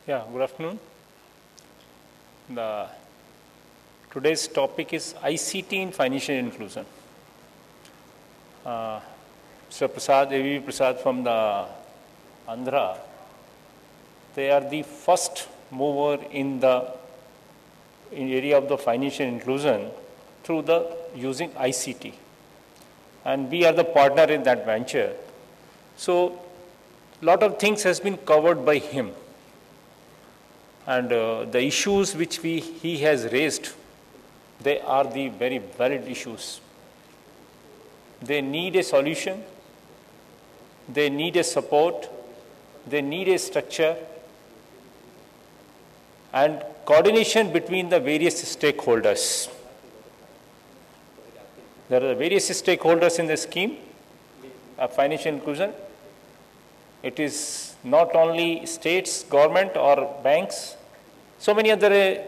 Yeah, good afternoon. Today's topic is ICT in financial inclusion. Mr. Prasad, A.V. Prasad from the Andhra, they are the first mover in the area of the financial inclusion through the using ICT. And we are the partner in that venture. So, a lot of things has been covered by him. And the issues which he has raised, they are the very valid issues. They need a solution, they need a support, they need a structure, and coordination between the various stakeholders. There are various stakeholders in the scheme of financial inclusion. It is not only states, government or banks, so many other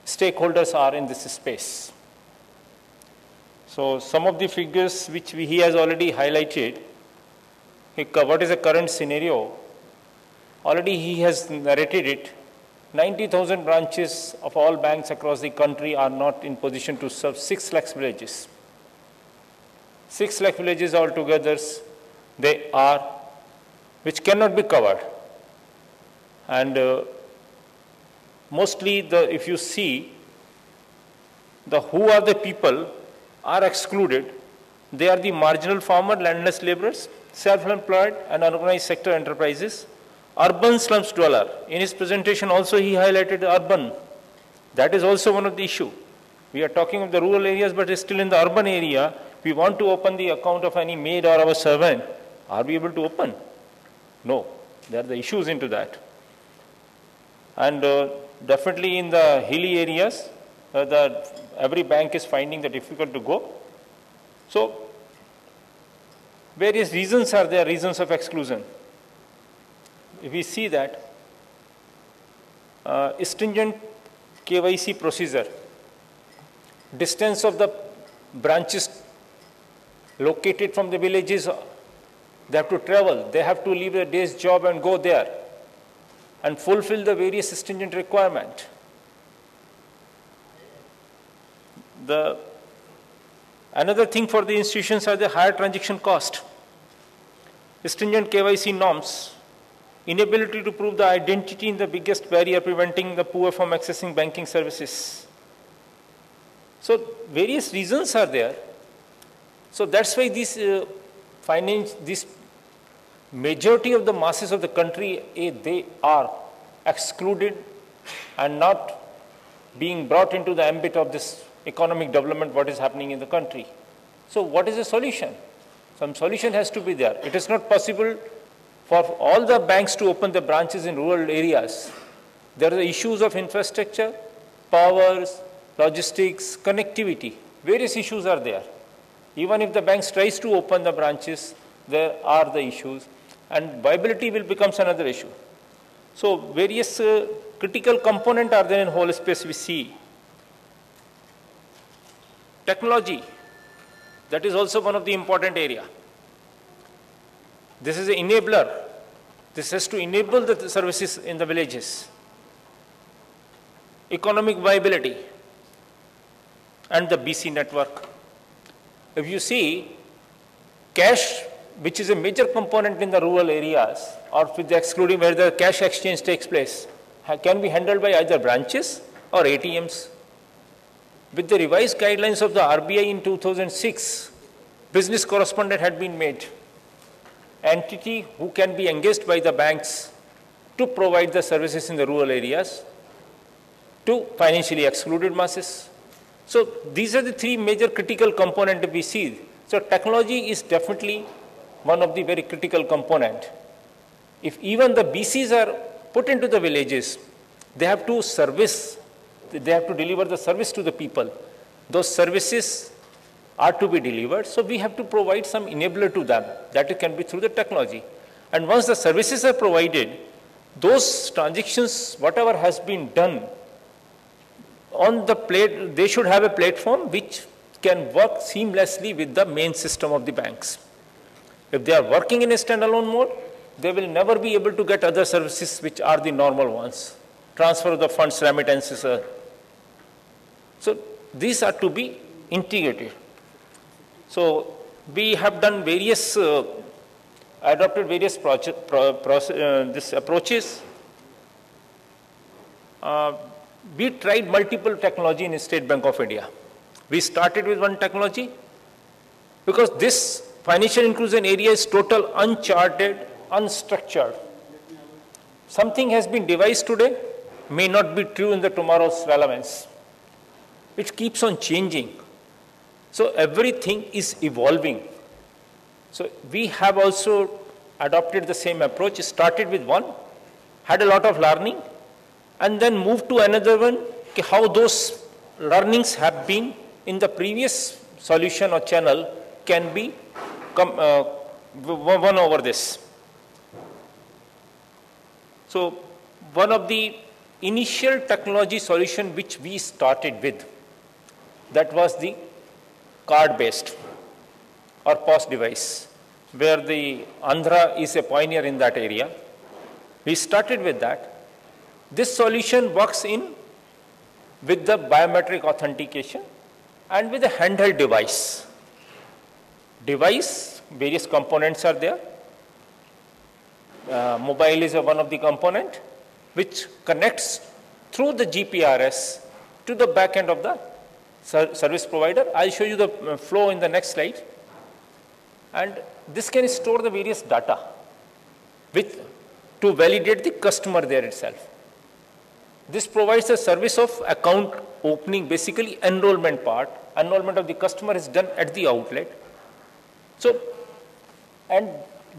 stakeholders are in this space. So some of the figures which he has already highlighted, what is the current scenario? Already he has narrated it. 90,000 branches of all banks across the country are not in position to serve 6 lakh villages. 6 lakh villages altogether, they are, which cannot be covered. And mostly, if you see, who are the people are excluded. They are the marginal farmer, landless laborers, self-employed and unorganized sector enterprises, urban slums dweller. In his presentation also he highlighted urban. That is also one of the issue. We are talking of the rural areas, but still in the urban area, we want to open the account of any maid or our servant. Are we able to open? No. There are the issues into that. And definitely in the hilly areas, every bank is finding it difficult to go. So, various reasons are there, reasons of exclusion. If we see that stringent KYC procedure, distance of the branches located from the villages, they have to travel, they have to leave their day's job and go there and fulfill the various stringent requirement. Another thing for the institutions are the higher transaction cost, stringent KYC norms, inability to prove the identity in the biggest barrier preventing the poor from accessing banking services. So various reasons are there. So that's why this majority of the masses of the country, they are excluded and not being brought into the ambit of this economic development, what is happening in the country. So what is the solution? Some solution has to be there. It is not possible for all the banks to open the branches in rural areas. There are the issues of infrastructure, powers, logistics, connectivity. Various issues are there. Even if the banks tries to open the branches, there are the issues. And viability will become another issue. So various critical components are there in whole space we see. Technology, that is also one of the important area. This is an enabler. This has to enable the services in the villages. Economic viability and the BC network. If you see, cash, which is a major component in the rural areas, or with the excluding where the cash exchange takes place, can be handled by either branches or ATMs. With the revised guidelines of the RBI in 2006, business correspondent had been made. Entity who can be engaged by the banks to provide the services in the rural areas to financially excluded masses. So these are the three major critical components we see. So technology is definitely one of the very critical component. If even the BCs are put into the villages, they have to deliver the service to the people. Those services are to be delivered, so we have to provide some enabler to them. That can be through the technology. And once the services are provided, those transactions, whatever has been done on the plate, they should have a platform which can work seamlessly with the main system of the banks. If they are working in a standalone mode, they will never be able to get other services which are the normal ones. Transfer of the funds, remittances. So these are to be integrated. So we have done various, adopted various approaches. We tried multiple technology in State Bank of India. We started with one technology because this financial inclusion area is total uncharted, unstructured. Something has been devised today, may not be true in the tomorrow's relevance. It keeps on changing. So everything is evolving. So we have also adopted the same approach, started with one, had a lot of learning, and then moved to another one, how those learnings have been in the previous solution or channel can be won over this. So one of the initial technology solution which we started with, that was the card-based or POS device, where the Andhra is a pioneer in that area. We started with that. This solution works in with the biometric authentication and with a handheld device. Various components are there. Mobile is one of the component which connects through the GPRS to the back end of the service provider. I'll show you the flow in the next slide. And this can store the various data to validate the customer there itself. This provides a service of account opening, basically enrollment part. Enrollment of the customer is done at the outlet. So, and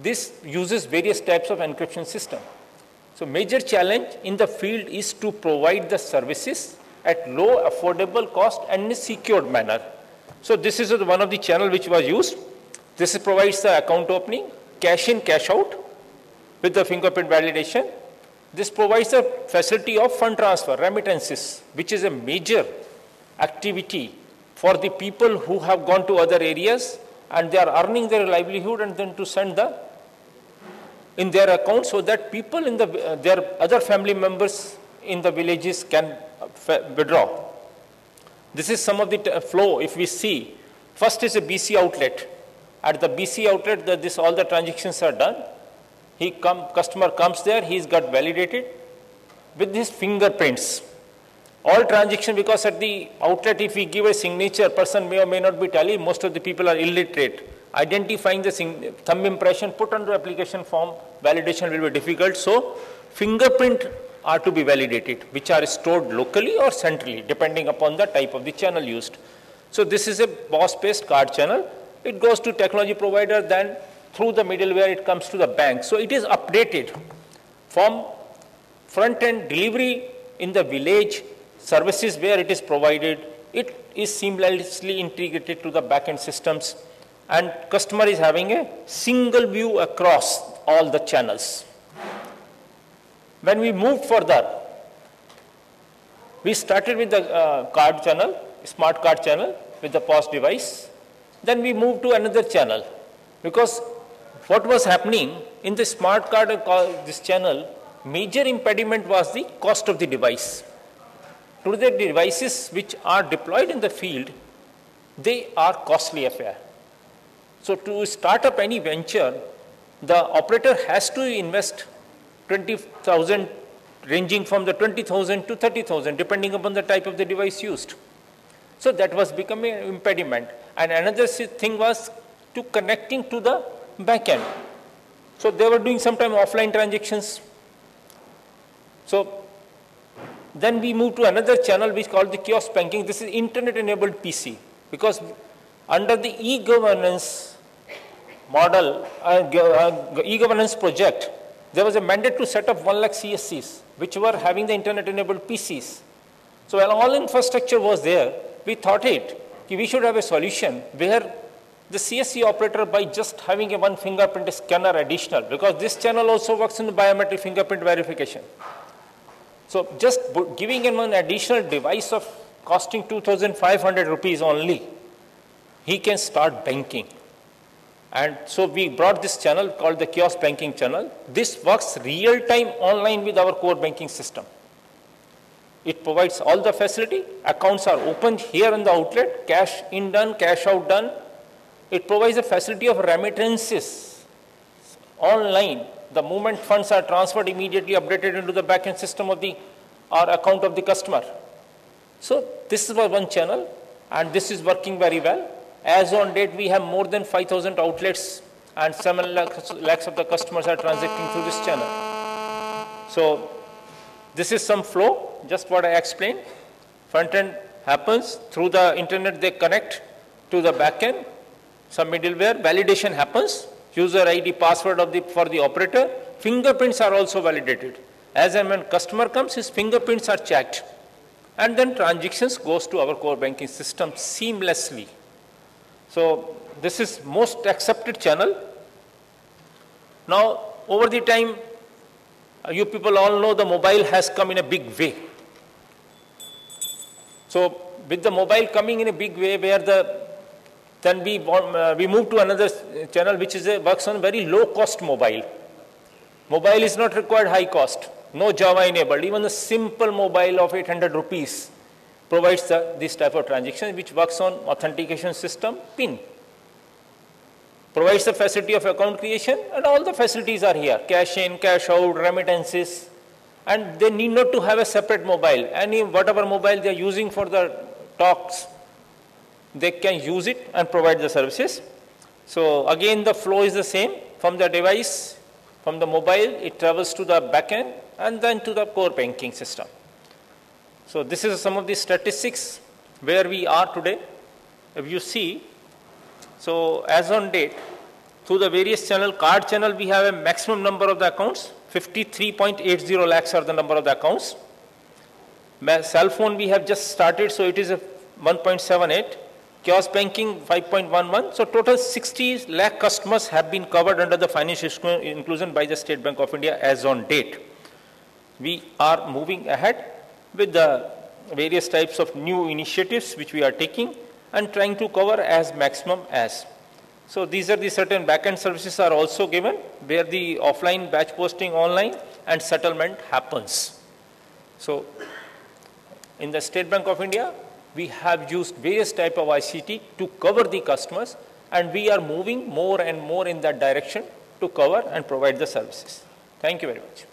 this uses various types of encryption system. So major challenge in the field is to provide the services at low affordable cost and in a secured manner. So this is one of the channel which was used. This provides the account opening, cash in, cash out with the fingerprint validation. This provides a facility of fund transfer, remittances, which is a major activity for the people who have gone to other areas and they are earning their livelihood and then to send in their account so that people in their other family members in the villages can withdraw. This is some of the flow. If we see, first is a BC outlet. At the BC outlet, all the transactions are done. Customer comes there, he's got validated with his fingerprints. All transactions, because at the outlet, if we give a signature, person may or may not be tally, most of the people are illiterate. Identifying the thumb impression put under application form, validation will be difficult. So fingerprint are to be validated, which are stored locally or centrally, depending upon the type of the channel used. So this is a POS-based card channel. It goes to technology provider, then through the middleware it comes to the bank. So it is updated from front-end delivery in the village, services where it is provided. It is seamlessly integrated to the back-end systems, and customer is having a single view across all the channels. When we moved further, we started with the card channel, smart card channel with the POS device. Then we moved to another channel, because what was happening in the smart card, this channel, major impediment was the cost of the device. Today, the devices which are deployed in the field, they are costly affair. So to start up any venture, the operator has to invest 20,000, ranging from the 20,000 to 30,000, depending upon the type of the device used. So that was becoming an impediment. And another thing was to connecting to the back end. So they were doing sometime offline transactions. So then we moved to another channel which is called the kiosk banking. This is internet-enabled PC, because under the e-governance model, e-governance project, there was a mandate to set up 1 lakh CSCs, which were having the internet-enabled PCs. So while all infrastructure was there, we thought we should have a solution where the CSC operator, by just having a one fingerprint scanner additional, because this channel also works in the biometric fingerprint verification. So just giving him an additional device of costing 2,500 rupees only, he can start banking. And so we brought this channel called the kiosk banking channel. This works real time online with our core banking system. It provides all the facility. Accounts are opened here in the outlet, cash in done, cash out done. It provides a facility of remittances online. The moment funds are transferred, immediately updated into the backend system of the or account of the customer. So this is one channel, and this is working very well. As on date, we have more than 5,000 outlets, and 7 lakhs of the customers are transacting through this channel. So this is some flow, just what I explained. Front end happens through the internet, they connect to the back end. Some middleware validation happens, user ID, password for the operator. Fingerprints are also validated. As and when customer comes, his fingerprints are checked. And then transactions goes to our core banking system seamlessly. So this is most accepted channel. Now, over the time, you people all know the mobile has come in a big way. So with the mobile coming in a big way, then we move to another channel which works on very low cost mobile. Mobile is not required high cost, no Java enabled. Even the simple mobile of 800 rupees provides this type of transaction, which works on authentication system, PIN. Provides the facility of account creation, and all the facilities are here. Cash in, cash out, remittances, and they need not to have a separate mobile. Whatever mobile they are using for the talks, they can use it and provide the services. So again, the flow is the same. From the device, from the mobile, it travels to the backend and then to the core banking system. So this is some of the statistics where we are today. If you see, so as on date, through the various channel, card channel, we have a maximum number of the accounts. 53.80 lakhs are the number of the accounts. Cell phone we have just started, so it is a 1.78. Kiosk banking 5.11. So total 60 lakh customers have been covered under the financial inclusion by the State Bank of India as on date. We are moving ahead with the various types of new initiatives which we are taking and trying to cover as maximum as. So these are the certain backend services are also given where the offline batch posting online and settlement happens. So in the State Bank of India, we have used various type of ICT to cover the customers, and we are moving more and more in that direction to cover and provide the services. Thank you very much.